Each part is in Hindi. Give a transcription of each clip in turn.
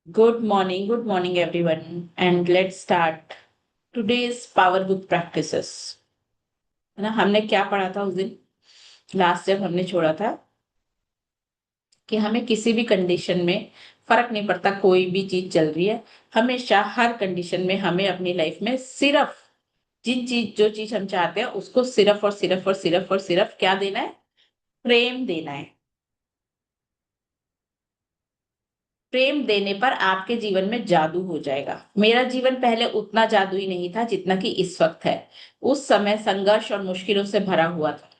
Good morning, everyone, and let's start today's power book practices. है ना, हमने क्या पढ़ा था उस दिन? लास्ट जब हमने छोड़ा था कि हमें किसी भी कंडीशन में फर्क नहीं पड़ता, कोई भी चीज चल रही है, हमेशा हर कंडीशन में हमें अपनी लाइफ में सिर्फ जो चीज हम चाहते हैं उसको सिर्फ और सिर्फ और सिर्फ और सिर्फ क्या देना है? प्रेम देना है। प्रेम देने पर आपके जीवन में जादू हो जाएगा। मेरा जीवन पहले उतना जादुई नहीं था जितना कि इस वक्त है। उस समय संघर्ष और मुश्किलों से भरा हुआ था,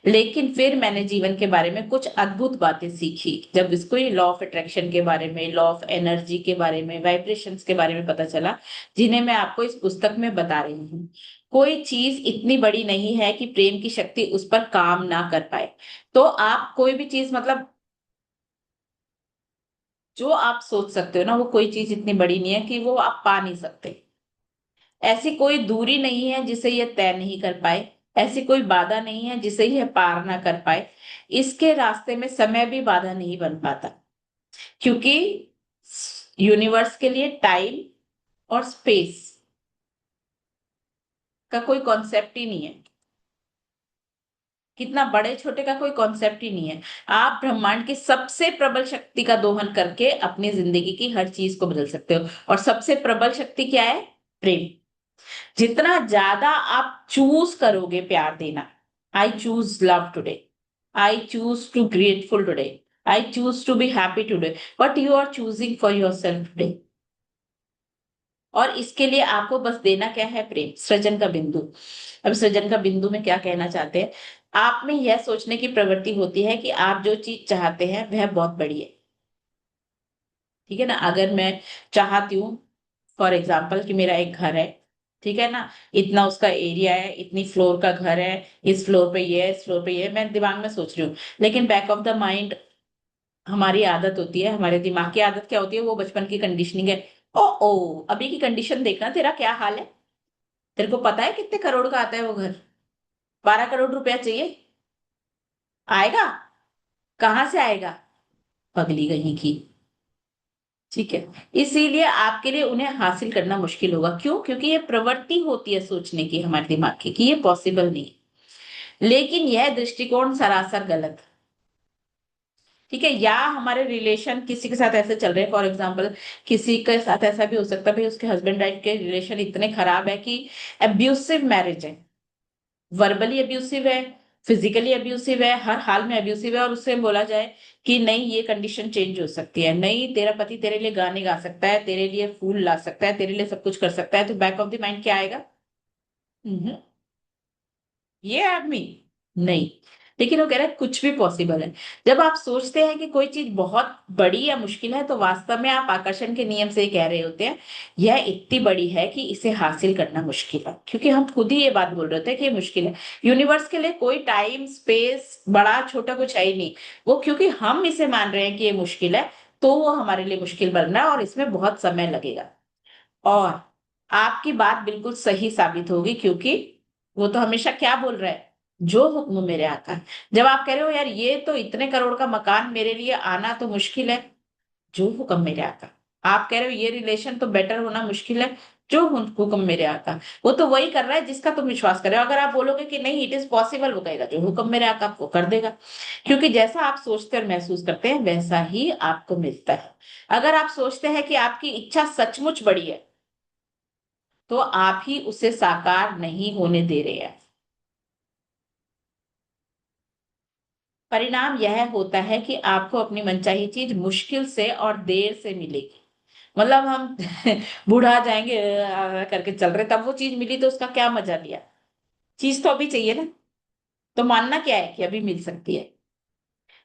लेकिन फिर मैंने जीवन के बारे में कुछ अद्भुत बातें सीखी। जब इसको ये लॉ ऑफ अट्रैक्शन के बारे में, लॉ ऑफ एनर्जी के बारे में, वाइब्रेशंस के बारे में पता चला, जिन्हें मैं आपको इस पुस्तक में बता रही हूँ। कोई चीज इतनी बड़ी नहीं है कि प्रेम की शक्ति उस पर काम ना कर पाए। तो आप कोई भी चीज, मतलब जो आप सोच सकते हो ना, वो कोई चीज इतनी बड़ी नहीं है कि वो आप पा नहीं सकते। ऐसी कोई दूरी नहीं है जिसे ये तय नहीं कर पाए। ऐसी कोई बाधा नहीं है जिसे यह पार ना कर पाए। इसके रास्ते में समय भी बाधा नहीं बन पाता, क्योंकि यूनिवर्स के लिए टाइम और स्पेस का कोई कॉन्सेप्ट ही नहीं है। कितना बड़े छोटे का कोई कॉन्सेप्ट ही नहीं है। आप ब्रह्मांड की सबसे प्रबल शक्ति का दोहन करके अपनी जिंदगी की हर चीज को बदल सकते हो। और सबसे प्रबल शक्ति क्या है? प्रेम। जितना ज्यादा आप चूज करोगे प्यार देना, I choose love today, I choose to grateful today, I choose to be happy today, but you are choosing for yourself today. और इसके लिए आपको बस देना क्या है? प्रेम, सृजन का बिंदु। अब सृजन का बिंदु में क्या कहना चाहते हैं? आप में यह सोचने की प्रवृत्ति होती है कि आप जो चीज चाहते हैं वह बहुत बड़ी है। ठीक है ना? अगर मैं चाहती हूँ, फॉर एग्जाम्पल, कि मेरा एक घर है, ठीक है ना, इतना उसका एरिया है, इतनी फ्लोर का घर है, इस फ्लोर पे ये है, इस फ्लोर पे ये है, मैं दिमाग में सोच रही हूँ। लेकिन बैक ऑफ द माइंड हमारी आदत होती है, हमारे दिमाग की आदत क्या होती है? वो बचपन की कंडीशनिंग है। ओ ओ, अभी की कंडीशन देखना, तेरा क्या हाल है? तेरे को पता है कितने करोड़ का आता है वो घर? 12 करोड़ रुपया चाहिए? आएगा? कहाँ से आएगा? पगली कहीं की। ठीक है। इसीलिए आपके लिए उन्हें हासिल करना मुश्किल होगा। क्यों? क्योंकि ये प्रवृत्ति होती है सोचने की हमारे दिमाग की कि ये पॉसिबल नहीं है। लेकिन यह दृष्टिकोण सरासर गलत है। ठीक है। या हमारे रिलेशन किसी के साथ ऐसे चल रहे हैं, फॉर एग्जाम्पल, किसी के साथ ऐसा भी हो सकता है भाई उसके हस्बैंड वाइफ के रिलेशन इतने खराब है कि अब्यूसिव मैरिज है, वर्बली अब्यूसिव है, फिजिकली अब्यूसिव है, हर हाल में अब्यूसिव है, और उससे बोला जाए कि नहीं, ये कंडीशन चेंज हो सकती है, नहीं, तेरा पति तेरे लिए गाने गा सकता है, तेरे लिए फूल ला सकता है, तेरे लिए सब कुछ कर सकता है, तो बैक ऑफ द माइंड क्या आएगा? हम्म, ये आदमी नहीं। लेकिन वो कह रहा है कुछ भी पॉसिबल है। जब आप सोचते हैं कि कोई चीज बहुत बड़ी या मुश्किल है, तो वास्तव में आप आकर्षण के नियम से कह रहे होते हैं यह इतनी बड़ी है कि इसे हासिल करना मुश्किल है, क्योंकि हम खुद ही ये बात बोल रहे होते हैं कि ये मुश्किल है। यूनिवर्स के लिए कोई टाइम स्पेस बड़ा छोटा कुछ है ही नहीं। वो क्योंकि हम इसे मान रहे हैं कि ये मुश्किल है, तो वो हमारे लिए मुश्किल बन रहा है और इसमें बहुत समय लगेगा। और आपकी बात बिल्कुल सही साबित होगी, क्योंकि वो तो हमेशा क्या बोल रहा है? जो हुक्म मेरे आका। जब आप कह रहे हो यार ये तो इतने करोड़ का मकान मेरे लिए आना तो मुश्किल है, जो हुक्म मेरे आका। आप कह रहे हो ये रिलेशन तो बेटर होना मुश्किल है, जो हुक्म मेरे आका। वो तो वही कर रहा है जिसका तुम विश्वास कर रहे हो। अगर आप बोलोगे कि नहीं, इट इज पॉसिबल, वो कहेगा जो हुक्म मेरे आका, वो कर देगा। क्योंकि जैसा आप सोचते और महसूस करते हैं वैसा ही आपको मिलता है। अगर आप सोचते हैं कि आपकी इच्छा सचमुच बड़ी है, तो आप ही उसे साकार नहीं होने दे रहे हैं। परिणाम यह होता है कि आपको अपनी मनचाही चीज मुश्किल से और देर से मिलेगी। मतलब हम बूढ़ा जाएंगे करके चल रहे, तब वो चीज मिली तो उसका क्या मजा लिया? चीज तो अभी चाहिए ना। तो मानना क्या है कि अभी मिल सकती है।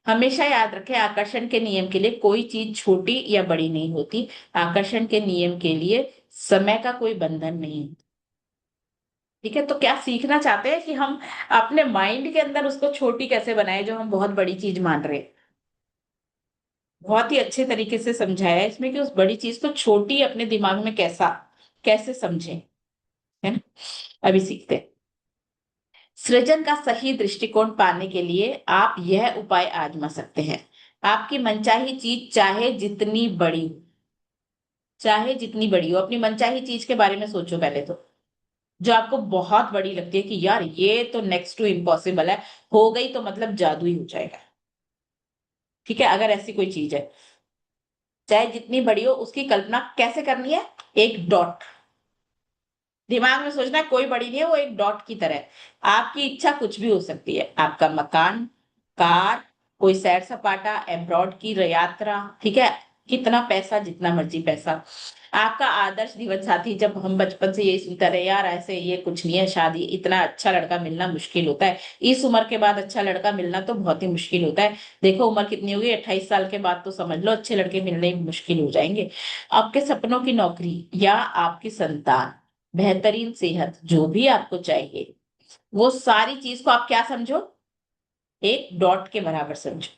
हमेशा याद रखें, आकर्षण के नियम के लिए कोई चीज छोटी या बड़ी नहीं होती। आकर्षण के नियम के लिए समय का कोई बंधन नहीं। ठीक है। तो क्या सीखना चाहते हैं कि हम अपने माइंड के अंदर उसको छोटी कैसे बनाए जो हम बहुत बड़ी चीज मान रहे हैं? बहुत ही अच्छे तरीके से समझाया है इसमें कि उस बड़ी चीज को छोटी अपने दिमाग में कैसा कैसे समझें। है ना? अभी सीखते हैं। सृजन का सही दृष्टिकोण पाने के लिए आप यह उपाय आजमा सकते हैं। आपकी मनचाही चीज चाहे जितनी बड़ी हो, चाहे जितनी बड़ी हो, अपनी मनचाही चीज के बारे में सोचो पहले तो, जो आपको बहुत बड़ी लगती है कि यार ये तो नेक्स्ट टू इम्पॉसिबल है, हो गई तो मतलब जादू ही हो जाएगा। ठीक है, अगर ऐसी कोई चीज है, चाहे जितनी बड़ी हो, उसकी कल्पना कैसे करनी है? एक डॉट, दिमाग में सोचना है कोई बड़ी नहीं है, वो एक डॉट की तरह है। आपकी इच्छा कुछ भी हो सकती है, आपका मकान, कार, कोई सैर सपाटा, अब्रॉड की यात्रा, ठीक है, कितना पैसा, जितना मर्जी पैसा। आपका आदर्श जीवन साथी, जब हम बचपन से यही सुनते रहे यार ऐसे ये कुछ नहीं है, शादी, इतना अच्छा लड़का मिलना मुश्किल होता है, इस उम्र के बाद अच्छा लड़का मिलना तो बहुत ही मुश्किल होता है। देखो उम्र कितनी होगी, 28 साल के बाद तो समझ लो अच्छे लड़के मिलने मुश्किल हो जाएंगे। आपके सपनों की नौकरी या आपकी संतान, बेहतरीन सेहत, जो भी आपको चाहिए, वो सारी चीज को आप क्या समझो? एक डॉट के बराबर समझो।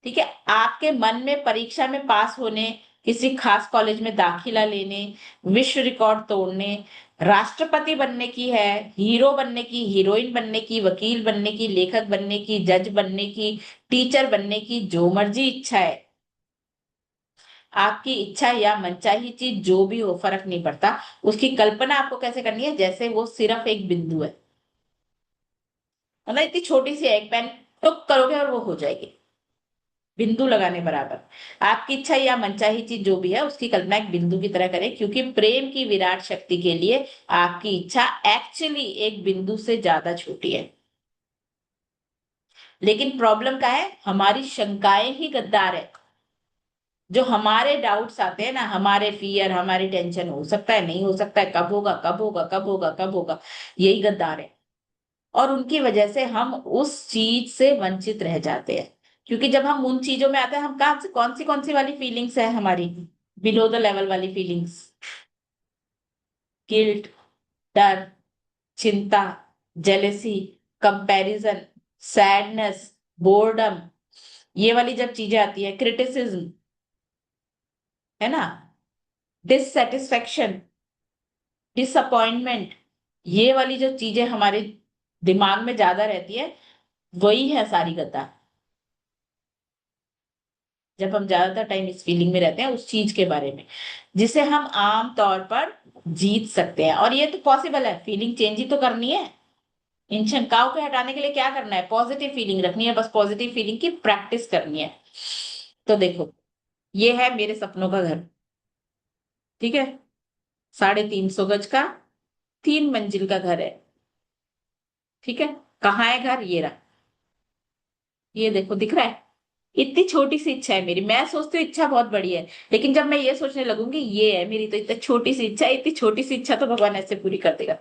ठीक है, आपके मन में परीक्षा में पास होने, किसी खास कॉलेज में दाखिला लेने, विश्व रिकॉर्ड तोड़ने, राष्ट्रपति बनने की है, हीरो बनने की, हीरोइन बनने की, वकील बनने की, लेखक बनने की, जज बनने की, टीचर बनने की, जो मर्जी इच्छा है, आपकी इच्छा या मनचाही चीज जो भी हो फर्क नहीं पड़ता, उसकी कल्पना आपको कैसे करनी है? जैसे वो सिर्फ एक बिंदु है, मतलब इतनी छोटी सी है, एक पेन टुक करोगे और वो हो जाएगी, बिंदु लगाने बराबर। आपकी इच्छा या मनचाही चीज जो भी है उसकी कल्पना एक बिंदु की तरह करें, क्योंकि प्रेम की विराट शक्ति के लिए आपकी इच्छा एक्चुअली एक बिंदु से ज्यादा छोटी है। लेकिन प्रॉब्लम क्या है? हमारी शंकाएं ही गद्दार है। जो हमारे डाउट्स आते हैं ना, हमारे फियर, हमारी टेंशन, हो सकता है, नहीं हो सकता है, कब होगा, कब होगा, कब होगा, कब होगा, यही गद्दार है। और उनकी वजह से हम उस चीज से वंचित रह जाते हैं। क्योंकि जब हम उन चीजों में आते हैं, हम कहाँ से कौन सी वाली फीलिंग्स है हमारी, बिलो द लेवल वाली फीलिंग्स, गिल्ट, डर, चिंता, जेलेसी, कंपैरिजन, सैडनेस, बोर्डम, ये वाली जब चीजें आती है, क्रिटिसिज्म, है ना, डिससेटिस्फेक्शन, डिसअपॉइंटमेंट, ये वाली जो चीजें हमारे दिमाग में ज्यादा रहती है, वही है सारी गद्दा। जब हम ज्यादातर टाइम इस फीलिंग में रहते हैं उस चीज के बारे में, जिसे हम आम तौर पर जीत सकते हैं, और ये तो पॉसिबल है, फीलिंग चेंज ही तो करनी है। इन शंकाओं को हटाने के लिए क्या करना है? पॉजिटिव फीलिंग रखनी है, बस पॉजिटिव फीलिंग की प्रैक्टिस करनी है। तो देखो, ये है मेरे सपनों का घर। ठीक है, 350 गज का, 3 मंजिल का घर है। ठीक है, कहाँ है घर? ये रहा, ये देखो दिख रहा है। इतनी छोटी सी इच्छा है मेरी, मैं सोचती हूँ इच्छा बहुत बड़ी है, लेकिन जब मैं ये सोचने लगूंगी ये है मेरी, तो इतनी छोटी सी इच्छा है, इतनी छोटी सी इच्छा तो भगवान ऐसे पूरी कर देगा।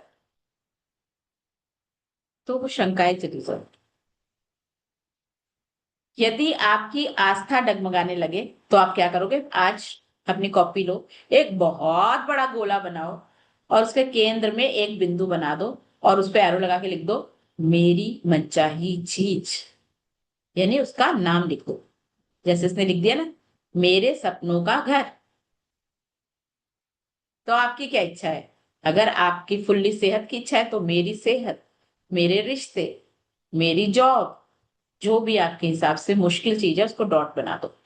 तो वो शंकाएं चली जाओ। यदि आपकी आस्था डगमगाने लगे तो आप क्या करोगे? आज अपनी कॉपी लो, एक बहुत बड़ा गोला बनाओ, और उसके केंद्र में एक बिंदु बना दो, और उस पर एरो लगा के लिख दो, मेरी मनचाही चीज, यानी उसका नाम लिख दो। जैसे इसने लिख दिया ना, मेरे सपनों का घर। तो आपकी क्या इच्छा है? अगर आपकी फुल्ली सेहत की इच्छा है तो मेरी सेहत, मेरे रिश्ते, मेरी जॉब, जो भी आपके हिसाब से मुश्किल चीज है उसको डॉट बना दो।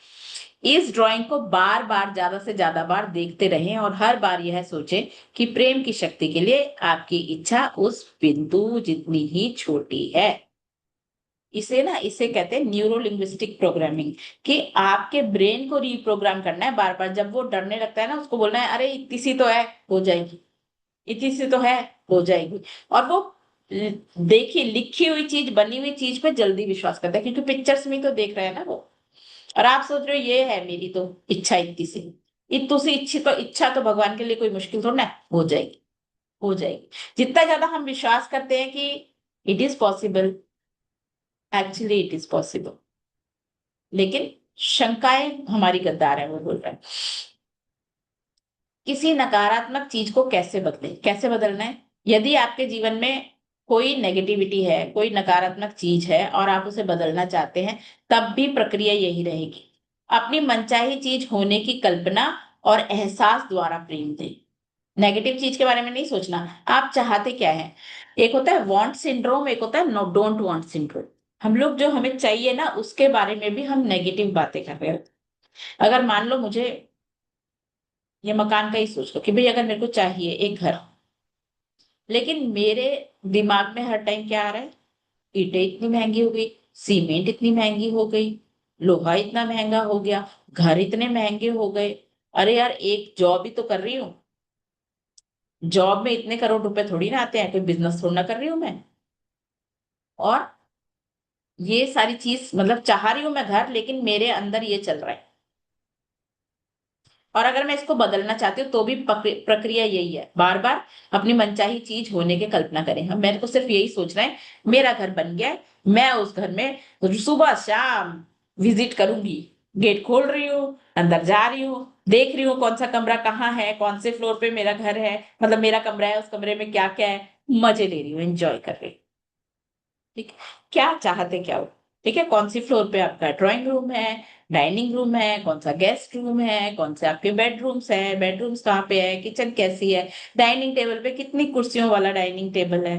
इस ड्राइंग को बार बार, ज्यादा से ज्यादा बार देखते रहें, और हर बार यह सोचें कि प्रेम की शक्ति के लिए आपकी इच्छा उस बिंदु जितनी ही छोटी है। इसे कहते हैं न्यूरो लिंग्विस्टिक प्रोग्रामिंग, कि आपके ब्रेन को रीप्रोग्राम करना है। बार बार जब वो डरने लगता है ना, उसको बोलना है अरे इतनी सी तो है, हो जाएगी, इतनी सी तो है, हो जाएगी। और वो देखी लिखी हुई चीज, बनी हुई चीज पे जल्दी विश्वास करता है, क्योंकि पिक्चर्स में ही तो देख रहे हैं ना वो। और आप सोच रहे हो ये है मेरी तो इच्छा, इतनी सी, इतू सी इच्छा तो भगवान के लिए कोई मुश्किल थोड़ा ना है, हो जाएगी, हो जाएगी। जितना ज्यादा हम विश्वास करते हैं कि it is possible, actually it is possible. लेकिन शंकाएं हमारी गद्दार है, वो बोल रहे हैं। किसी नकारात्मक चीज को कैसे बदले, कैसे बदलना है? यदि आपके जीवन में कोई नेगेटिविटी है, कोई नकारात्मक चीज है और आप उसे बदलना चाहते हैं, तब भी प्रक्रिया यही रहेगी। अपनी मनचाही चीज होने की कल्पना और एहसास द्वारा प्रेम दें। नेगेटिव चीज के बारे में नहीं सोचना, आप चाहते क्या है। एक होता है वांट सिंड्रोम, एक होता है नो डोंट वांट सिंड्रोम। हम लोग जो हमें चाहिए ना उसके बारे में भी हम नेगेटिव बातें कर रहे हैं। अगर मान लो मुझे, ये मकान का ही सोच लो कि भाई अगर मेरे को चाहिए एक घर, लेकिन मेरे दिमाग में हर टाइम क्या आ रहा है, ईंटें इतनी महंगी हो गई, सीमेंट इतनी महंगी हो गई, लोहा इतना महंगा हो गया, घर इतने महंगे हो गए। अरे यार, एक जॉब ही तो कर रही हूँ, जॉब में इतने करोड़ रुपए थोड़ी ना आते हैं, कोई बिजनेस थोड़ी ना कर रही हूँ मैं। और ये सारी चीज मतलब चाह रही हूँ मैं घर, लेकिन मेरे अंदर ये चल रहा है। और अगर मैं इसको बदलना चाहती हूँ तो भी प्रक्रिया यही है, बार बार अपनी मनचाही चीज होने की कल्पना करें हम। मेरे को सिर्फ यही सोचना है, मेरा घर बन गया है, मैं उस घर में सुबह शाम विजिट करूंगी, गेट खोल रही हूँ, अंदर जा रही हूँ, देख रही हूँ कौन सा कमरा कहाँ है, कौन से फ्लोर पे मेरा घर है, मतलब मेरा कमरा है, उस कमरे में क्या क्या है, मजे ले रही हूँ, एंजॉय कर रही हूँ। ठीक है, क्या चाहते क्या हो। ठीक है, कौन सी फ्लोर पे आपका ड्राइंग रूम है, डाइनिंग रूम है, कौन सा गेस्ट रूम है, कौन से आपके बेडरूम्स है, बेडरूम्स कहाँ पे है, किचन कैसी है, डाइनिंग टेबल पे कितनी कुर्सियों वाला डाइनिंग टेबल है,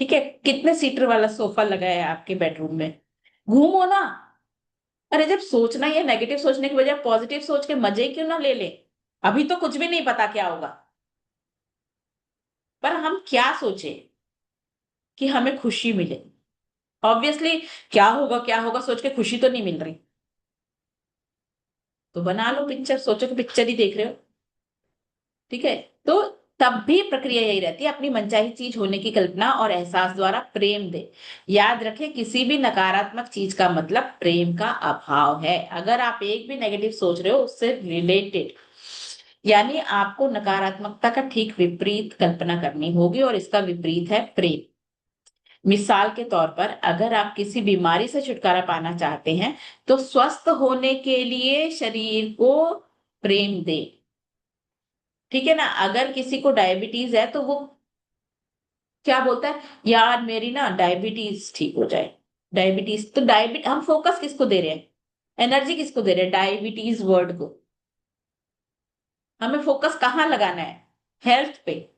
ठीक है, कितने सीटर वाला सोफा लगा है आपके बेडरूम में। घूमो ना। अरे जब सोचना ही है नेगेटिव सोचने की बजाय पॉजिटिव सोच के मजे क्यों ना ले ले। अभी तो कुछ भी नहीं पता क्या होगा, पर हम क्या सोचे कि हमें खुशी मिले। ऑब्वियसली क्या होगा सोच के खुशी तो नहीं मिल रही, तो बना लो पिक्चर, सोचो कि पिक्चर ही देख रहे हो। ठीक है, तो तब भी प्रक्रिया यही रहती है, अपनी मनचाही चीज होने की कल्पना और एहसास द्वारा प्रेम दे। याद रखें, किसी भी नकारात्मक चीज का मतलब प्रेम का अभाव है। अगर आप एक भी नेगेटिव सोच रहे हो उससे रिलेटेड, यानी आपको नकारात्मकता का ठीक विपरीत कल्पना करनी होगी, और इसका विपरीत है प्रेम। मिसाल के तौर पर, अगर आप किसी बीमारी से छुटकारा पाना चाहते हैं तो स्वस्थ होने के लिए शरीर को प्रेम दें। ठीक है ना, अगर किसी को डायबिटीज है तो वो क्या बोलता है, यार मेरी ना डायबिटीज ठीक हो जाए। डायबिटीज तो हम फोकस किसको दे रहे हैं, एनर्जी किसको दे रहे हैं, डायबिटीज वर्ड को। हमें फोकस कहाँ लगाना है, हेल्थ पे।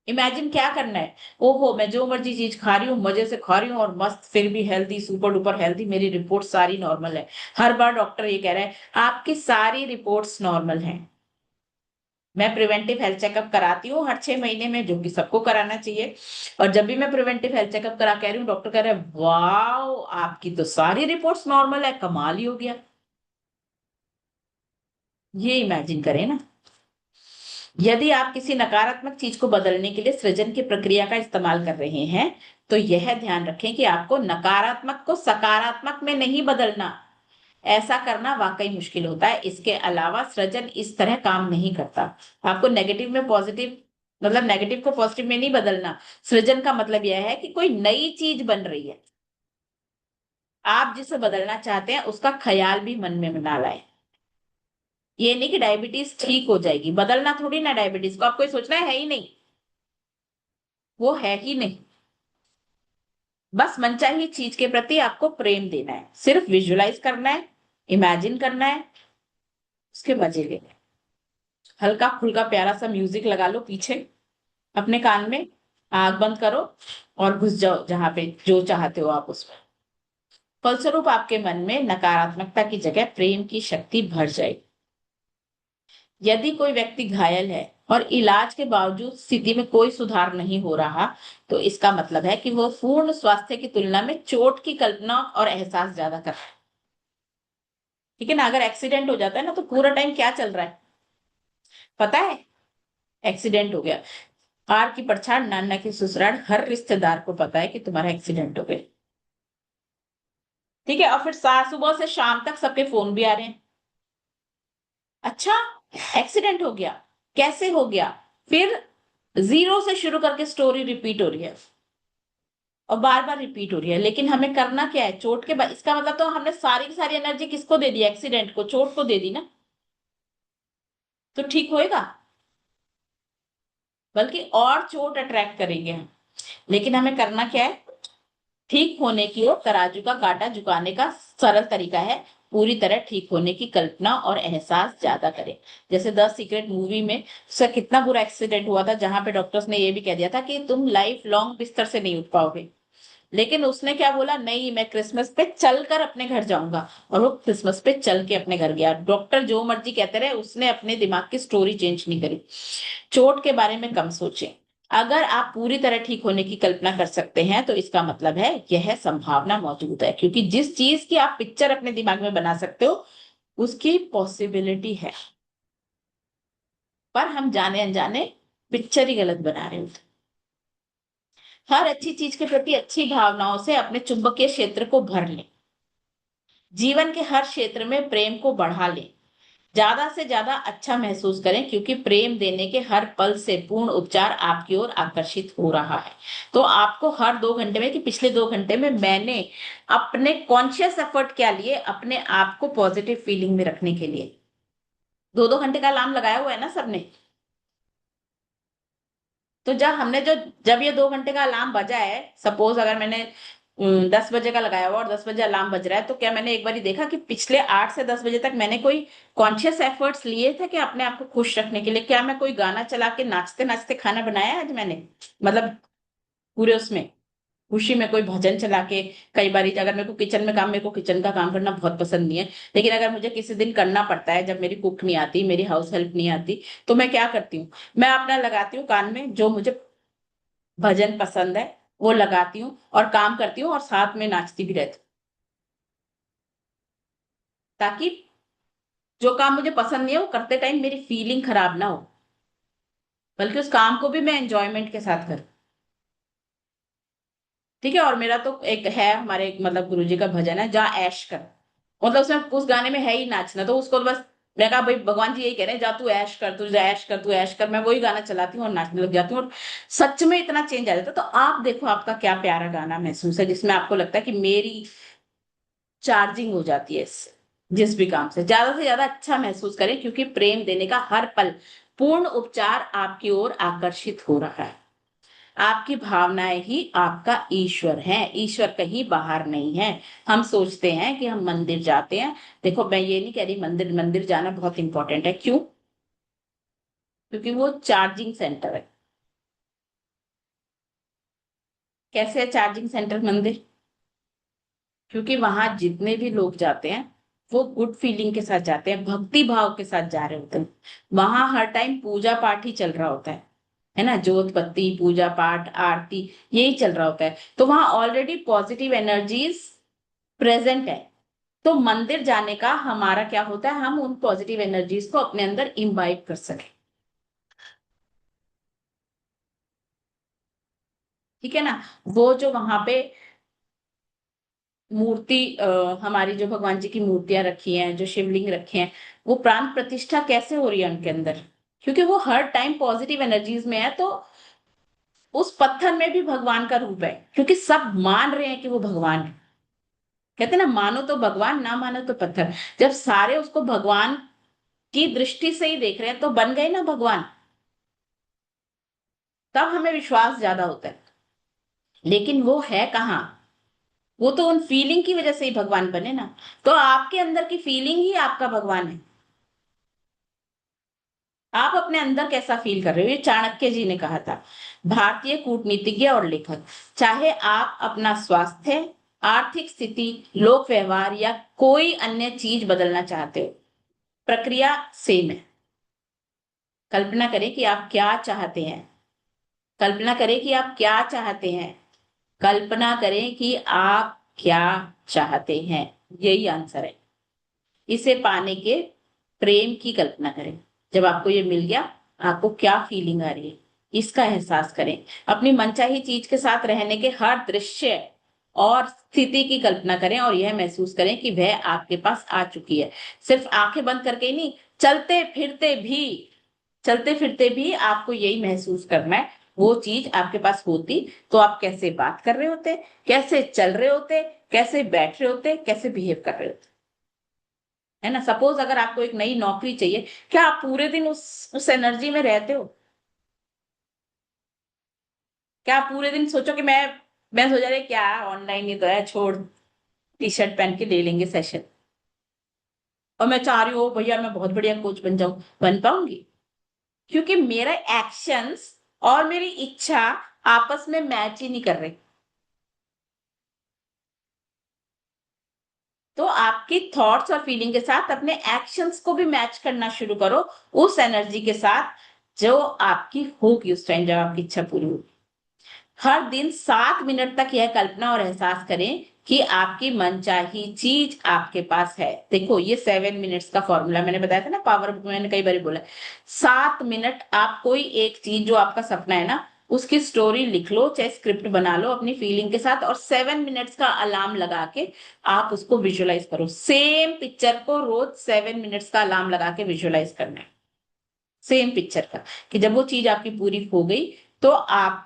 इमेजिन क्या करना है, ओहो मैं जो मर्जी चीज खा रही हूँ, मजे से खा रही हूँ और मस्त, फिर भी हेल्दी, सुपर डुपर हेल्दी, मेरी रिपोर्ट सारी नॉर्मल है। हर बार डॉक्टर ये कह रहा है आपकी सारी रिपोर्ट्स नॉर्मल हैं। मैं प्रिवेंटिव हेल्थ चेकअप कराती हूँ हर 6 महीने में, जो कि सबको कराना चाहिए। और जब भी मैं प्रिवेंटिव हेल्थ चेकअप करा कह रही हूँ, डॉक्टर कह रहा है वाह आपकी तो सारी रिपोर्ट्स नॉर्मल है, कमाल ही हो गया। ये इमेजिन करें ना। यदि आप किसी नकारात्मक चीज को बदलने के लिए सृजन की प्रक्रिया का इस्तेमाल कर रहे हैं, तो यह ध्यान रखें कि आपको नकारात्मक को सकारात्मक में नहीं बदलना। ऐसा करना वाकई मुश्किल होता है। इसके अलावा सृजन इस तरह काम नहीं करता। आपको नेगेटिव में पॉजिटिव, मतलब नेगेटिव को पॉजिटिव में नहीं बदलना। सृजन का मतलब यह है कि कोई नई चीज बन रही है, आप जिसे बदलना चाहते हैं उसका ख्याल भी मन में बना लाए। ये नहीं कि डायबिटीज ठीक हो जाएगी, बदलना थोड़ी ना डायबिटीज को, आपको ये सोचना है ही नहीं, वो है ही नहीं। बस मनचाही चीज के प्रति आपको प्रेम देना है, सिर्फ विजुलाइज करना है, इमेजिन करना है, उसके मजे लेने हैं। हल्का फुल्का प्यारा सा म्यूजिक लगा लो पीछे अपने कान में, आग बंद करो और घुस जाओ जहां पे जो चाहते हो आप उसमें। फलस्वरूप आपके मन में नकारात्मकता की जगह प्रेम की शक्ति भर जाएगी। यदि कोई व्यक्ति घायल है और इलाज के बावजूद स्थिति में कोई सुधार नहीं हो रहा, तो इसका मतलब है कि वह पूर्ण स्वास्थ्य की तुलना में चोट की कल्पना और एहसास ज्यादा कर रहा है। ठीक है ना, अगर एक्सीडेंट हो जाता है ना तो पूरा टाइम क्या चल रहा है पता है, एक्सीडेंट हो गया, आर की परछाड़ नाना की ससुराल, हर रिश्तेदार को पता है कि तुम्हारा एक्सीडेंट हो गया। ठीक है, और फिर सुबह से शाम तक सबके फोन भी आ रहे हैं, अच्छा एक्सीडेंट हो गया, कैसे हो गया, फिर जीरो से शुरू करके स्टोरी रिपीट हो रही है और बार बार रिपीट हो रही है। लेकिन हमें करना क्या है, चोट के बाद, इसका मतलब तो हमने सारी की सारी एनर्जी किसको दे दी, एक्सीडेंट को, चोट को दे दी ना, तो ठीक होएगा, बल्कि और चोट अट्रैक्ट करेंगे हम। लेकिन हमें करना क्या है, ठीक होने की ओर तराजू का कांटा झुकाने का सरल तरीका है, पूरी तरह ठीक होने की कल्पना और एहसास ज्यादा करें। जैसे द सीक्रेट मूवी में उसका कितना बुरा एक्सीडेंट हुआ था, जहां पे डॉक्टर्स ने ये भी कह दिया था कि तुम लाइफ लॉन्ग बिस्तर से नहीं उठ पाओगे। लेकिन उसने क्या बोला, नहीं मैं क्रिसमस पे चलकर अपने घर जाऊंगा, और वो क्रिसमस पे चल के अपने घर गया। डॉक्टर जो मर्जी कहते रहे, उसने अपने दिमाग की स्टोरी चेंज नहीं करी। चोट के बारे में कम सोचें। अगर आप पूरी तरह ठीक होने की कल्पना कर सकते हैं तो इसका मतलब है यह संभावना मौजूद है, क्योंकि जिस चीज की आप पिक्चर अपने दिमाग में बना सकते हो उसकी पॉसिबिलिटी है। पर हम जाने अनजाने पिक्चर ही गलत बना रहे होते। हर अच्छी चीज के प्रति अच्छी भावनाओं से अपने चुंबकीय क्षेत्र को भर लें। जीवन के हर क्षेत्र में प्रेम को बढ़ा लें। ज्यादा से ज्यादा अच्छा महसूस करें, क्योंकि प्रेम देने के हर पल से पूर्ण उपचार आपकी ओर आकर्षित हो रहा है। तो आपको हर 2 घंटे में, कि पिछले 2 घंटे में मैंने अपने कॉन्शियस एफर्ट क्या लिए अपने आप को पॉजिटिव फीलिंग में रखने के लिए। 2-2 घंटे का अलार्म लगाया हुआ है ना सबने। तो जब ये 2 घंटे का अलार्म बजा है, सपोज अगर मैंने 10 बजे का लगाया हुआ और 10 बजे अलार्म बज रहा है, तो क्या मैंने एक बार देखा कि पिछले 8 से 10 बजे तक मैंने कोई कॉन्शियस एफर्ट्स लिए थे कि अपने आप को खुश रखने के लिए? क्या मैं कोई गाना चला के नाचते नाचते खाना बनाया है आज मैंने? मतलब पूरे उसमें खुशी में कोई भजन चला के। कई बार अगर मेरे को किचन में काम, मेरे को किचन का काम करना बहुत पसंद नहीं है, लेकिन अगर मुझे किसी दिन करना पड़ता है, जब मेरी कुक नहीं आती, मेरी हाउस हेल्प नहीं आती, तो मैं क्या करती हूँ, मैं अपना लगाती हूँ कान में जो मुझे भजन पसंद है, वो लगाती हूँ और काम करती हूँ और साथ में नाचती भी रहती हूँ, ताकि जो काम मुझे पसंद नहीं है वो करते टाइम मेरी फीलिंग खराब ना हो, बल्कि उस काम को भी मैं एंजॉयमेंट के साथ करूँ। ठीक है। और मेरा तो एक है, हमारे मतलब गुरुजी का भजन है, जा ऐश कर। मतलब उसमें उस गाने में है ही नाचना, तो उसको बस मैं कहा भाई भगवान जी यही कह रहे हैं, जा तू ऐश कर, तू जा ऐश कर, तू ऐश कर। मैं वही गाना चलाती हूँ और नाचने लग जाती हूँ, और सच में इतना चेंज आ जाता है। तो आप देखो आपका क्या प्यारा गाना महसूस है जिसमें आपको लगता है कि मेरी चार्जिंग हो जाती है इससे। जिस भी काम से ज्यादा अच्छा महसूस करें, क्योंकि प्रेम देने का हर पल पूर्ण उपचार आपकी ओर आकर्षित हो रहा है। आपकी भावनाएं ही आपका ईश्वर है, ईश्वर कहीं बाहर नहीं है। हम सोचते हैं कि हम मंदिर जाते हैं। देखो मैं ये नहीं कह रही मंदिर मंदिर जाना बहुत इंपॉर्टेंट है, क्यों? क्योंकि वो चार्जिंग सेंटर है। कैसे है चार्जिंग सेंटर मंदिर? क्योंकि वहां जितने भी लोग जाते हैं वो गुड फीलिंग के साथ जाते हैं, भक्ति भाव के साथ जा रहे होते हैं। वहां हर टाइम पूजा पाठ ही चल रहा होता है ना, जोत बत्ती पूजा पाठ आरती, यही चल रहा होता है। तो वहां ऑलरेडी पॉजिटिव एनर्जीज प्रेजेंट है। तो मंदिर जाने का हमारा क्या होता है, हम उन पॉजिटिव एनर्जीज को अपने अंदर इम्बाइब कर सके। ठीक है ना। वो जो वहां पे मूर्ति हमारी जो भगवान जी की मूर्तियां रखी हैं, जो शिवलिंग रखे हैं, वो प्राण प्रतिष्ठा कैसे हो रही है उनके अंदर? क्योंकि वो हर टाइम पॉजिटिव एनर्जीज में है। तो उस पत्थर में भी भगवान का रूप है, क्योंकि सब मान रहे हैं कि वो भगवान है। कहते हैं ना, मानो तो भगवान, ना मानो तो पत्थर। जब सारे उसको भगवान की दृष्टि से ही देख रहे हैं तो बन गए ना भगवान। तब हमें विश्वास ज्यादा होता है। लेकिन वो है कहाँ? वो तो उन फीलिंग की वजह से ही भगवान बने ना। तो आपके अंदर की फीलिंग ही आपका भगवान है। आप अपने अंदर कैसा फील कर रहे हो, ये चाणक्य जी ने कहा था, भारतीय कूटनीतिज्ञ और लेखक। चाहे आप अपना स्वास्थ्य, आर्थिक स्थिति, लोक व्यवहार या कोई अन्य चीज बदलना चाहते हो, प्रक्रिया सेम है। कल्पना करें कि आप क्या चाहते हैं। कल्पना करें कि आप क्या चाहते हैं। कल्पना करें कि आप क्या चाहते हैं। यही आंसर है। इसे पाने के प्रेम की कल्पना करें। जब आपको ये मिल गया, आपको क्या फीलिंग आ रही है, इसका एहसास करें। अपनी मनचाही चीज के साथ रहने के हर दृश्य और स्थिति की कल्पना करें और यह महसूस करें कि वह आपके पास आ चुकी है। सिर्फ आंखें बंद करके ही नहीं, चलते फिरते भी। चलते फिरते भी आपको यही महसूस करना है। वो चीज आपके पास होती तो आप कैसे बात कर रहे होते, कैसे चल रहे होते, कैसे बैठ रहे होते, कैसे बिहेव कर रहे होते। है ना। सपोज अगर आपको एक नई नौकरी चाहिए, क्या आप पूरे दिन उस एनर्जी में रहते हो? क्या आप पूरे दिन सोचो कि मैं सोच रही क्या ऑनलाइन ही तो है, छोड़, टी शर्ट पहन के ले लेंगे सेशन। और मैं चाह रही हूँ भैया मैं बहुत बढ़िया कोच बन जाऊं, बन पाऊंगी? क्योंकि मेरा एक्शंस और मेरी इच्छा आपस में मैच ही नहीं कर रही। तो आपकी थॉट्स और फीलिंग के साथ अपने एक्शंस को भी मैच करना शुरू करो उस एनर्जी के साथ जो आपकी होगी उस टाइम जब आपकी इच्छा पूरी होगी। हर दिन 7 मिनट तक यह कल्पना और एहसास करें कि आपकी मनचाही चीज आपके पास है। देखो ये 7 मिनट्स का फॉर्मूला मैंने बताया था ना, पावर बुक में मैंने कई बार बोला है। 7 मिनट आप कोई एक चीज जो आपका सपना है ना उसकी स्टोरी लिख लो, चाहे स्क्रिप्ट बना लो अपनी फीलिंग के साथ, और 7 मिनट्स का अलार्म लगा के आप उसको विजुअलाइज करो। सेम पिक्चर को रोज 7 मिनट्स का अलार्म लगा के विजुअलाइज करना है, सेम पिक्चर का, कि जब वो चीज आपकी पूरी हो गई तो आप,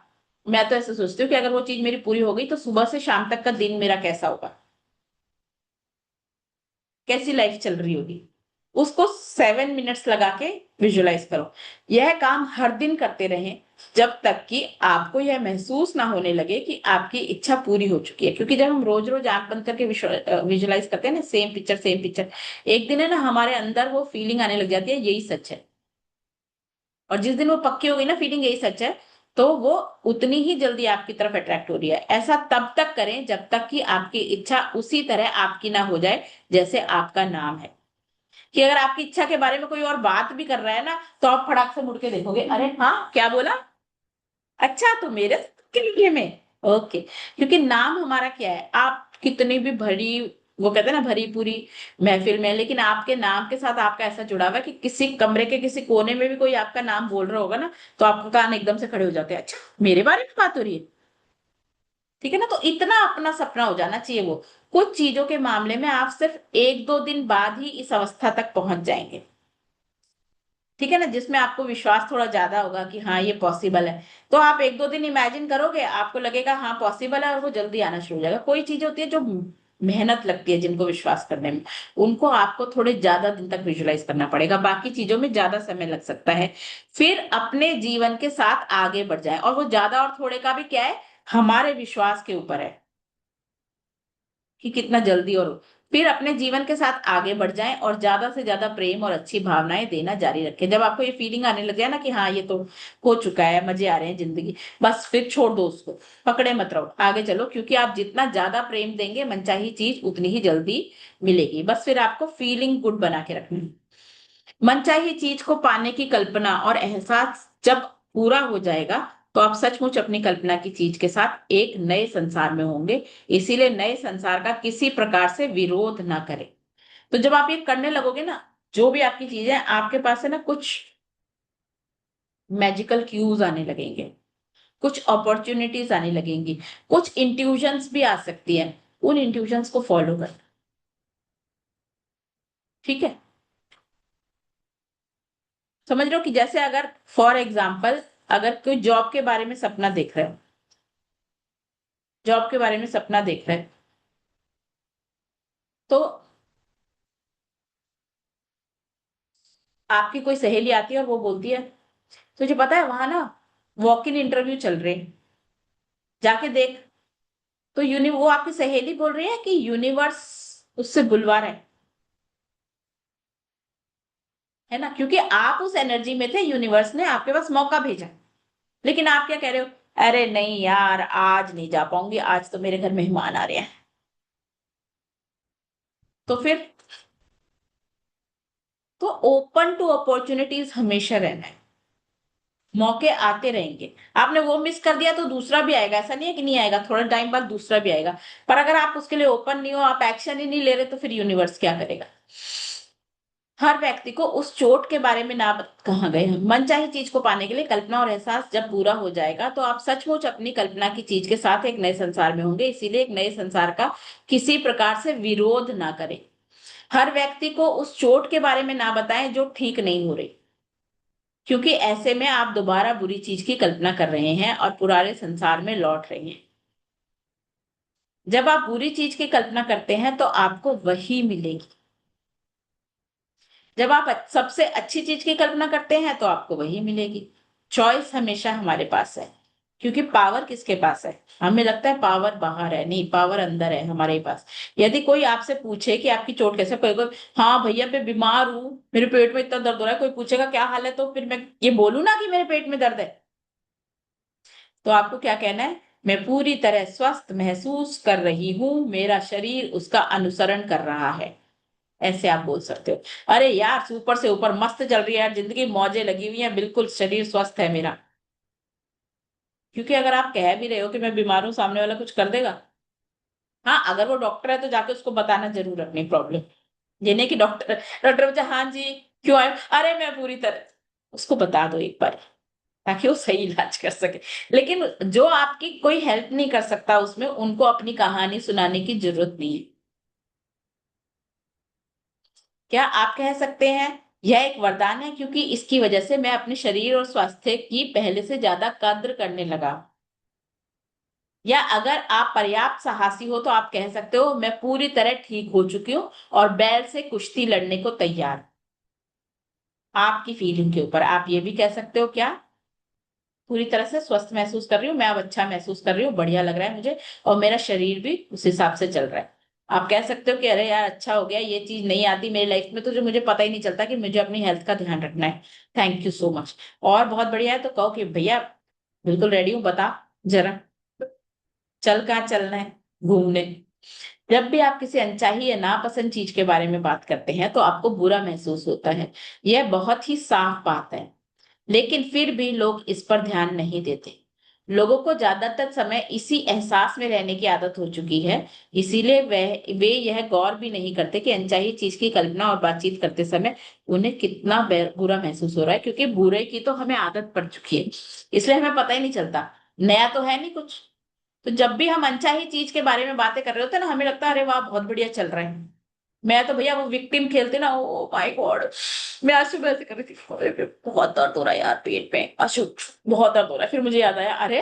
मैं तो ऐसे सोचती हूँ कि अगर वो चीज मेरी पूरी हो गई तो सुबह से शाम तक का दिन मेरा कैसा होगा, कैसी लाइफ चल रही होगी, उसको 7 मिनट्स लगा के विजुअलाइज करो। यह काम हर दिन करते रहें जब तक कि आपको यह महसूस ना होने लगे कि आपकी इच्छा पूरी हो चुकी है। क्योंकि जब हम रोज रोज आंख बंद करके विजुअलाइज करते हैं ना, सेम पिक्चर सेम पिक्चर, एक दिन है ना हमारे अंदर वो फीलिंग आने लग जाती है यही सच है। और जिस दिन वो पक्की हो गई ना फीलिंग यही सच है, तो वो उतनी ही जल्दी आपकी तरफ अट्रैक्ट हो रही है। ऐसा तब तक करें जब तक कि आपकी इच्छा उसी तरह आपकी ना हो जाए जैसे आपका नाम है। कि अगर आपकी इच्छा के बारे में कोई और बात भी कर रहा है ना तो आप फटाक से मुड़ के देखोगे, अरे हाँ क्या बोला, अच्छा तो मेरे के लिए में, ओके। क्योंकि नाम हमारा क्या है, आप कितनी भी भरी, वो कहते हैं ना भरी पूरी महफिल में, लेकिन आपके नाम के साथ आपका ऐसा जुड़ा हुआ है कि किसी कमरे के किसी कोने में भी कोई आपका नाम बोल रहा होगा ना तो आपका कान एकदम से खड़े हो जाते हैं, अच्छा मेरे बारे में बात हो रही है। ठीक है ना, तो इतना अपना सपना हो जाना चाहिए वो। कुछ चीजों के मामले में आप सिर्फ 1-2 दिन बाद ही इस अवस्था तक पहुंच जाएंगे। ठीक है ना, जिसमें आपको विश्वास थोड़ा ज्यादा होगा कि हाँ ये पॉसिबल है। तो आप 1-2 दिन इमेजिन करोगे, आपको लगेगा हाँ पॉसिबल है, और वो जल्दी आना शुरू हो जाएगा। कोई चीज होती है जो मेहनत लगती है जिनको विश्वास करने में, उनको आपको थोड़े ज्यादा दिन तक विजुलाइज करना पड़ेगा, बाकी चीजों में ज्यादा समय लग सकता है। फिर अपने जीवन के साथ आगे बढ़ जाए, और वो ज्यादा और थोड़े का भी क्या है, हमारे विश्वास के ऊपर है कि कितना जल्दी, और फिर अपने जीवन के साथ आगे बढ़ जाएं और ज्यादा से ज्यादा प्रेम और अच्छी भावनाएं देना जारी रखें। जब आपको ये फीलिंग आने लग जाए ना कि हाँ ये तो हो चुका है, मजे आ रहे हैं जिंदगी, बस फिर छोड़ दो उसको, पकड़े मत रहो, आगे चलो। क्योंकि आप जितना ज्यादा प्रेम देंगे मनचाही चीज उतनी ही जल्दी मिलेगी। बस फिर आपको फीलिंग गुड बना के रखनी है। मनचाही चीज को पाने की कल्पना और एहसास जब पूरा हो जाएगा तो आप सचमुच अपनी कल्पना की चीज के साथ एक नए संसार में होंगे। इसीलिए नए संसार का किसी प्रकार से विरोध ना करें। तो जब आप ये करने लगोगे ना, जो भी आपकी चीजें आपके पास है ना, कुछ मैजिकल क्यूज आने लगेंगे, कुछ अपॉर्चुनिटीज आने लगेंगी, कुछ इंट्यूशंस भी आ सकती है। उन इंट्यूशंस को फॉलो कर, ठीक है। समझ रहे हो कि जैसे अगर फॉर एग्जाम्पल अगर कोई जॉब के बारे में सपना देख रहा है, जॉब के बारे में सपना देख रहा है, तो आपकी कोई सहेली आती है और वो बोलती है तुझे पता है वहां ना वॉक इन इंटरव्यू चल रहे हैं, जाके देख। तो वो आपकी सहेली बोल रही है कि यूनिवर्स उससे बुलवा रहा है ना, क्योंकि आप उस एनर्जी में थे, यूनिवर्स ने आपके पास मौका भेजा। लेकिन आप क्या कह रहे हो, अरे नहीं यार आज नहीं जा पाऊंगी, आज तो मेरे घर मेहमान आ रहे हैं। तो फिर, तो ओपन टू अपॉर्चुनिटीज हमेशा रहना है, मौके आते रहेंगे। आपने वो मिस कर दिया तो दूसरा भी आएगा, ऐसा नहीं है कि नहीं आएगा, थोड़ा टाइम बाद दूसरा भी आएगा। पर अगर आप उसके लिए ओपन नहीं हो, आप एक्शन ही नहीं ले रहे, तो फिर यूनिवर्स क्या करेगा। हर व्यक्ति को उस चोट के बारे में ना कहा गए हैं। मनचाही चीज को पाने के लिए कल्पना और एहसास जब पूरा हो जाएगा तो आप सचमुच अपनी कल्पना की चीज के साथ एक नए संसार में होंगे। इसीलिए एक नए संसार का किसी प्रकार से विरोध ना करें। हर व्यक्ति को उस चोट के बारे में ना बताएं जो ठीक नहीं हो रही, क्योंकि ऐसे में आप दोबारा बुरी चीज की कल्पना कर रहे हैं और पुराने संसार में लौट रहे हैं। जब आप बुरी चीज की कल्पना करते हैं तो आपको वही मिलेगी। जब आप सबसे अच्छी चीज की कल्पना करते हैं तो आपको वही मिलेगी। चॉइस हमेशा हमारे पास है, क्योंकि पावर किसके पास है, हमें लगता है पावर बाहर है, नहीं पावर अंदर है हमारे पास। यदि कोई आपसे पूछे कि आपकी चोट कैसे, कोई हाँ भैया मैं बीमार हूं, मेरे पेट में इतना दर्द हो रहा है, कोई पूछेगा क्या हाल है, तो फिर मैं ये बोलूं ना कि मेरे पेट में दर्द है। तो आपको क्या कहना है, मैं पूरी तरह स्वस्थ महसूस कर रही हूँ, मेरा शरीर उसका अनुसरण कर रहा है। ऐसे आप बोल सकते हो। अरे यार, ऊपर से ऊपर मस्त चल रही है यार जिंदगी, मौजें लगी हुई है, बिल्कुल शरीर स्वस्थ है मेरा। क्योंकि अगर आप कह भी रहे हो कि मैं बीमार हूं, सामने वाला कुछ कर देगा। हाँ, अगर वो डॉक्टर है तो जाके उसको बताना जरूर अपनी प्रॉब्लम। ये नहीं कि डॉक्टर डॉक्टर बच्चा, हाँ जी क्यों आए, अरे मैं पूरी तरह, उसको बता दो एक बार, ताकि वो सही इलाज कर सके। लेकिन जो आपकी कोई हेल्प नहीं कर सकता उसमें, उनको अपनी कहानी सुनाने की जरूरत नहीं है। क्या आप कह सकते हैं यह एक वरदान है क्योंकि इसकी वजह से मैं अपने शरीर और स्वास्थ्य की पहले से ज्यादा कद्र करने लगा। या अगर आप पर्याप्त साहसी हो तो आप कह सकते हो मैं पूरी तरह ठीक हो चुकी हूँ और बैल से कुश्ती लड़ने को तैयार। आपकी फीलिंग के ऊपर आप ये भी कह सकते हो क्या, पूरी तरह से स्वस्थ महसूस कर रही हूँ मैं, अब अच्छा महसूस कर रही हूँ, बढ़िया लग रहा है मुझे, और मेरा शरीर भी उस हिसाब से चल रहा है। आप कह सकते हो कि अरे यार अच्छा हो गया, ये चीज नहीं आती मेरी लाइफ में तो जो मुझे पता ही नहीं चलता कि मुझे अपनी हेल्थ का ध्यान रखना है। Thank you so much. और बहुत बढ़िया है तो कहो कि भैया बिल्कुल रेडी हूँ, बता जरा चल कहाँ चलना है घूमने। जब भी आप किसी अनचाही या नापसंद चीज के बारे में बात करते हैं तो आपको बुरा महसूस होता है। यह बहुत ही साफ बात है, लेकिन फिर भी लोग इस पर ध्यान नहीं देते। लोगों को ज्यादातर समय इसी एहसास में रहने की आदत हो चुकी है, इसीलिए वे यह गौर भी नहीं करते कि अनचाही चीज की कल्पना और बातचीत करते समय उन्हें कितना बुरा महसूस हो रहा है, क्योंकि बुरे की तो हमें आदत पड़ चुकी है, इसलिए हमें पता ही नहीं चलता। नया तो है नहीं कुछ। तो जब भी हम अनचाही चीज के बारे में बातें कर रहे होते हैं ना, हमें लगता है अरे वाह बहुत बढ़िया चल रहा है। मैं तो भैया वो विक्टिम खेलते ना, ओ माय गॉड, मैं आज सुबह से कर रही थी, अरे बहुत दर्द हो रहा है यार पेट में, अशुभ, बहुत दर्द हो रहा है, फिर मुझे याद आया अरे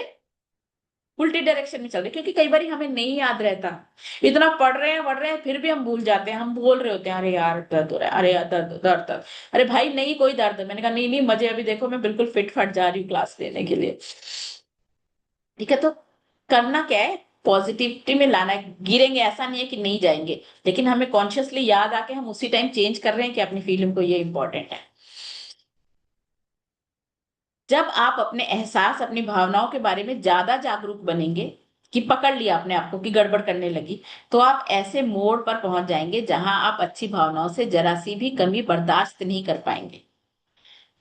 उल्टी डायरेक्शन में चल रहे, क्योंकि कई बार हमें नहीं याद रहता। इतना पढ़ रहे हैं फिर भी हम भूल जाते हैं, हम बोल रहे होते हैं अरे यार दर्द हो रहा है, अरे यार दर्द दर्द दर्द। अरे भाई नहीं कोई दर्द, मैंने कहा नहीं नहीं मजे, अभी देखो मैं बिल्कुल फिट फट जा रही हूँ क्लास लेने के लिए। ठीक है, तो करना क्या है, पॉजिटिविटी में लाना है, गिरेंगे ऐसा नहीं है कि नहीं जाएंगे, लेकिन हमें कॉन्शियसली याद आके हम उसी टाइम चेंज कर रहे हैं कि अपनी फीलिंग को, ये इंपॉर्टेंट है। जब आप अपने एहसास अपनी भावनाओं के बारे में ज्यादा जागरूक बनेंगे, कि पकड़ लिया अपने आप को कि गड़बड़ करने लगी, तो आप ऐसे मोड़ पर पहुंच जाएंगे जहां आप अच्छी भावनाओं से जरा सी भी कमी बर्दाश्त नहीं कर पाएंगे।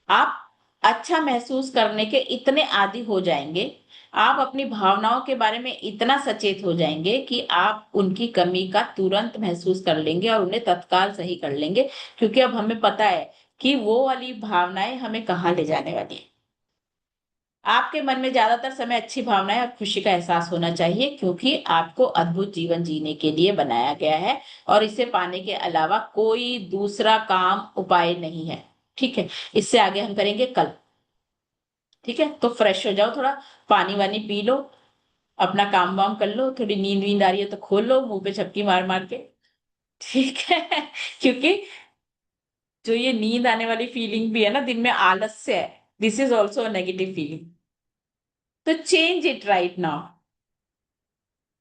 आप अच्छा महसूस करने के इतने आदी हो जाएंगे, आप अपनी भावनाओं के बारे में इतना सचेत हो जाएंगे कि आप उनकी कमी का तुरंत महसूस कर लेंगे और उन्हें तत्काल सही कर लेंगे, क्योंकि अब हमें पता है कि वो वाली भावनाएं हमें कहाँ ले जाने वाली है। आपके मन में ज्यादातर समय अच्छी भावनाएं और खुशी का एहसास होना चाहिए, क्योंकि आपको अद्भुत जीवन जीने के लिए बनाया गया है और इसे पाने के अलावा कोई दूसरा काम उपाय नहीं है। ठीक है, इससे आगे हम करेंगे कल। ठीक है, तो फ्रेश हो जाओ थोड़ा, पानी वानी पी लो, अपना काम वाम कर लो, थोड़ी नींद वींद आ रही है तो खोल लो मुंह पे झपकी मार मार के। ठीक है क्योंकि जो ये नींद आने वाली फीलिंग भी है ना दिन में, आलस्य है, this is also a negative feeling. तो चेंज इट राइट नाउ।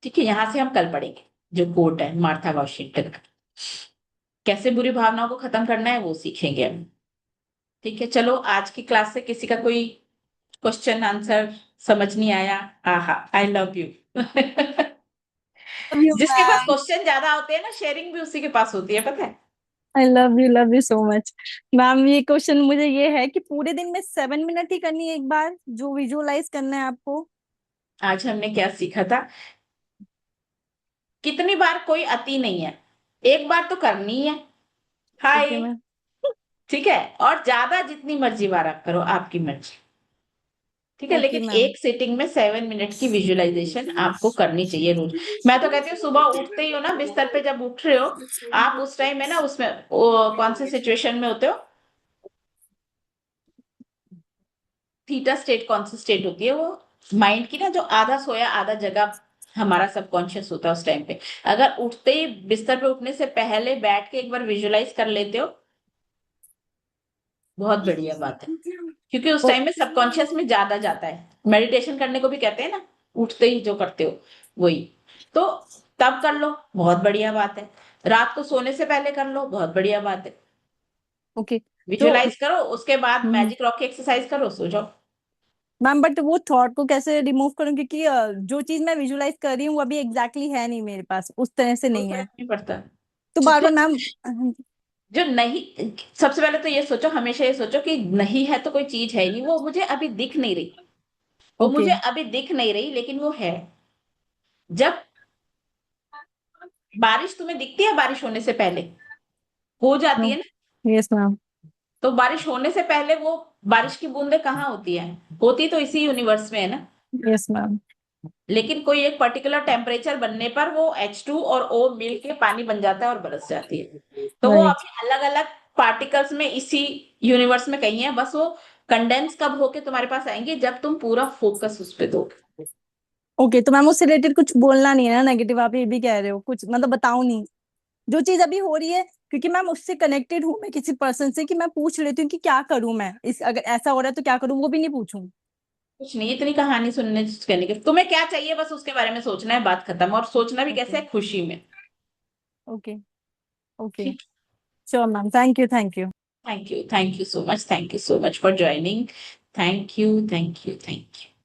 ठीक है, यहां से हम कल पढ़ेंगे जो कोट है मार्था वॉशिंगटन का, कैसे बुरी भावनाओं को खत्म करना है वो सीखेंगे हम। ठीक है, चलो आज की क्लास से किसी का कोई क्वेश्चन आंसर समझ नहीं आया, आहा I love you love you जिसके पास मैम। क्वेश्चन ज्यादा होते हैं ना, शेयरिंग भी उसी के पास होती है, पता है। I love you so much. Ma'am ये क्वेश्चन मुझे ये है कि पूरे दिन में 7 मिनट ही करनी है एक बार जो विजुअलाइज करना है आपको। आज हमने क्या सीखा था, कितनी बार कोई अति नहीं है, एक बार तो करनी है। Okay hi. मैम। ठीक है, और ज्यादा जितनी मर्जी बार आप करो, आपकी मर्जी। ठीक है, ओके लेकिन मैम। एक सिटिंग में 7 मिनट की विजुअलाइजेशन आपको करनी चाहिए रोज। मैं तो कहती हूँ सुबह उठते ही हो ना, बिस्तर पे जब उठ रहे हो, आप उस टाइम में ना, उसमें कौन से सिचुएशन में होते हो, थीटा स्टेट, कौन सी स्टेट होती है वो, माइंड की ना, जो आधा सोया आधा जगह हमारा सबकॉन्शियस होता है उस टाइम पे। अगर उठते ही बिस्तर पे उठने से पहले बैठ के एक बार विजुअलाइज कर लेते हो, बहुत बढ़िया बात है, क्योंकि उस ओ, टाइम में सबकॉन्शियस में ज्यादा जाता है। मेडिटेशन करने को भी कहते हैं ना, उठते ही जो करते हो वही। तो तब कर लो, बहुत बढ़िया बात है। रात को सोने से पहले कर लो, बहुत बढ़िया बात है। ओके। तो विजुअलाइज करो, उसके बाद हम्म, मैजिक रॉक की एक्सरसाइज करो, सो जाओ। मैम बट वो थॉट को कैसे रिमूव करूं, क्योंकि जो चीज मैं विजुलाइज कर रही हूँ वो अभी एग्जैक्टली exactly है नहीं मेरे पास, उस तरह से कोई नहीं है। फर्क नहीं पड़ता। तो बार जितने बार मैम। जो नहीं, सबसे पहले तो ये सोचो, हमेशा ये सोचो कि नहीं है तो कोई चीज है ही नहीं, वो मुझे अभी दिख नहीं रही, वो ओके। मुझे अभी दिख नहीं रही, लेकिन वो है। जब बारिश तुम्हें दिखती है बारिश होने से पहले, हो जाती है ना, यस मैम। तो बारिश होने से पहले वो बारिश की बूंदें कहाँ होती है? होती तो इसी यूनिवर्स में है ना। Yes ma'am. लेकिन कोई एक पर्टिकुलर टेम्परेचर बनने पर वो H2 और O मिल के पानी बन जाता है और बरस जाती है। तो वो राइट। अभी अलग अलग पार्टिकल्स में इसी यूनिवर्स में कहीं है, बस वो कंडेंस कब होके तुम्हारे पास आएंगे, जब तुम पूरा फोकस उस पे दोगे। ओके, तो मैम उससे रिलेटेड कुछ बोलना नहीं है ना नेगेटिव, आप ये भी कह रहे हो कुछ, मतलब बताओ नहीं जो चीज अभी हो रही है, क्योंकि मैम उससे कनेक्टेड हूँ मैं किसी पर्सन से, कि मैं पूछ लेती हूँ कि क्या करूं मैं, इस अगर ऐसा हो रहा है तो क्या करूं, वो भी नहीं पूछूं। कुछ नहीं, इतनी कहानी सुनने करने के, तुम्हें क्या चाहिए बस उसके बारे में सोचना है, बात खत्म। और सोचना भी ओके। कैसे है, खुशी में। ओके। ओके। ठीक। Sure ma'am, thank you, thank you. Thank you, thank you so much, thank you so much for joining. Thank you, thank you, thank you.